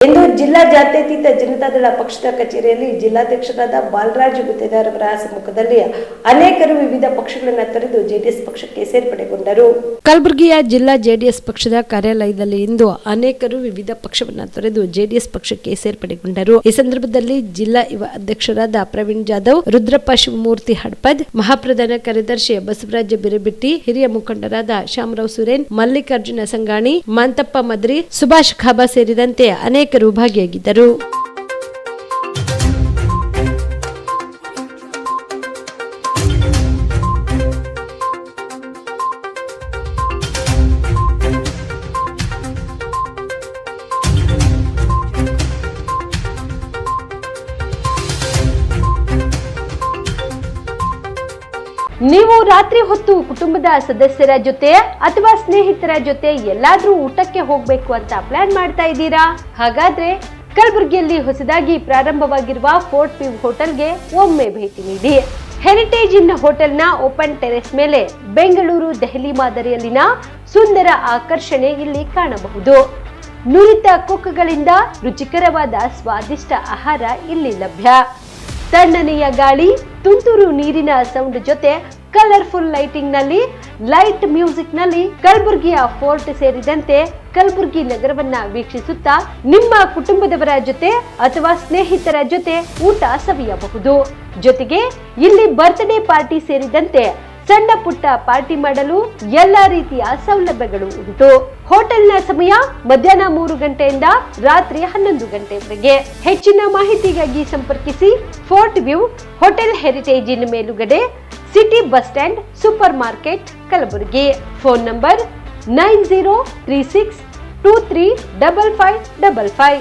ಇಂದು ಜಿಲ್ಲಾ ಜಾತ್ಯತೀತ ಜನತಾದಳ ಪಕ್ಷದ ಕಚೇರಿಯಲ್ಲಿ ಜಿಲ್ಲಾಧ್ಯಕ್ಷರಾದ ಬಾಲರಾಜ್ ಗುತ್ತೇದಾರ್ ಅವರ ಸಮ್ಮುಖದಲ್ಲಿ ಅನೇಕರು ವಿವಿಧ ಪಕ್ಷಗಳನ್ನು ತೊರೆದು ಜೆಡಿಎಸ್ ಪಕ್ಷಕ್ಕೆ ಸೇರ್ಪಡೆಗೊಂಡರು. ಕಲಬುರಗಿಯ ಜಿಲ್ಲಾ ಜೆಡಿಎಸ್ ಪಕ್ಷದ ಕಾರ್ಯಾಲಯದಲ್ಲಿ ಇಂದು ಅನೇಕರು ವಿವಿಧ ಪಕ್ಷವನ್ನು ತೊರೆದು ಜೆಡಿಎಸ್ ಪಕ್ಷಕ್ಕೆ ಸೇರ್ಪಡೆಗೊಂಡರು. ಈ ಸಂದರ್ಭದಲ್ಲಿ ಜಿಲ್ಲಾ ಯುವ ಅಧ್ಯಕ್ಷರಾದ ಪ್ರವೀಣ್ ಜಾಧವ್, ರುದ್ರಪ್ಪ ಶಿವಮೂರ್ತಿ ಹಡ್ಪದ್, ಮಹಾಪ್ರಧಾನ ಕಾರ್ಯದರ್ಶಿ ಬಸವರಾಜ ಬಿರಬಿಟ್ಟಿ, ಹಿರಿಯ ಮುಖಂಡರಾದ ಶ್ಯಾಮರಾವ್ ಸುರೇನ್, ಮಲ್ಲಿಕಾರ್ಜುನ ಸಂಗಾಣಿ, ಮಾಂತಪ್ಪ ಮದ್ರಿ, ಸುಭಾಷ್ ಖಾಬಾ ಸೇರಿದಂತೆ ಅನೇಕರು ಭಾಗಿಯಾಗಿದ್ದರು. ನೀವು ರಾತ್ರಿ ಹೊತ್ತು ಕುಟುಂಬದ ಸದಸ್ಯರ ಜೊತೆ ಅಥವಾ ಸ್ನೇಹಿತರ ಜೊತೆ ಎಲ್ಲಾದ್ರೂ ಊಟಕ್ಕೆ ಹೋಗ್ಬೇಕು ಅಂತ ಪ್ಲಾನ್ ಮಾಡ್ತಾ ಇದ್ದೀರಾ? ಹಾಗಾದ್ರೆ ಕಲಬುರಗಿಯಲ್ಲಿ ಹೊಸದಾಗಿ ಪ್ರಾರಂಭವಾಗಿರುವ ಫೋರ್ಟ್ ವ್ಯೂ ಹೋಟೆಲ್ಗೆ ಒಮ್ಮೆ ಭೇಟಿ ನೀಡಿ. ಹೆರಿಟೇಜ್ ಇನ್ ಹೋಟೆಲ್ನ ಓಪನ್ ಟೆರೆಸ್ ಮೇಲೆ ಬೆಂಗಳೂರು, ದೆಹಲಿ ಮಾದರಿಯಲ್ಲಿನ ಸುಂದರ ಆಕರ್ಷಣೆ ಇಲ್ಲಿ ಕಾಣಬಹುದು. ನುರಿತ ಕುಕ್ಗಳಿಂದ ರುಚಿಕರವಾದ ಸ್ವಾದಿಷ್ಟ ಆಹಾರ ಇಲ್ಲಿ ಲಭ್ಯ. ತಣ್ಣನೆಯ ಗಾಳಿ, ತುಂತುರು ನೀರಿನ ಸೌಂಡ್ ಜೊತೆ ಕಲರ್ಫುಲ್ ಲೈಟಿಂಗ್ ನಲ್ಲಿ, ಲೈಟ್ ಮ್ಯೂಸಿಕ್ ನಲ್ಲಿ ಕಲಬುರಗಿಯ ಫೋರ್ಟ್ ಸೇರಿದಂತೆ ಕಲಬುರಗಿ ನಗರವನ್ನ ವೀಕ್ಷಿಸುತ್ತಾ ನಿಮ್ಮ ಕುಟುಂಬದವರ ಜೊತೆ ಅಥವಾ ಸ್ನೇಹಿತರ ಜೊತೆ ಊಟ ಸವಿಯಬಹುದು. ಜೊತೆಗೆ ಇಲ್ಲಿ ಬರ್ತ್ಡೇ ಪಾರ್ಟಿ ಸೇರಿದಂತೆ ಸಣ್ಣ ಪುಟ್ಟ ಪಾರ್ಟಿ ಮಾಡಲು ಎಲ್ಲಾ ರೀತಿಯ ಸೌಲಭ್ಯಗಳು ಉಂಟು. ಹೋಟೆಲ್ನ ಸಮಯ ಮಧ್ಯಾಹ್ನ 3 ಗಂಟೆಯಿಂದ ರಾತ್ರಿ 11 ಗಂಟೆವರೆಗೆ. ಹೆಚ್ಚಿನ ಮಾಹಿತಿಗಾಗಿ ಸಂಪರ್ಕಿಸಿ ಫೋರ್ಟ್ ವ್ಯೂ ಹೋಟೆಲ್, ಹೆರಿಟೇಜ್ ಇನ್ ಮೇಲುಗಡೆ, city bus stand, super market, Kalaburagi. Phone number 9036235555.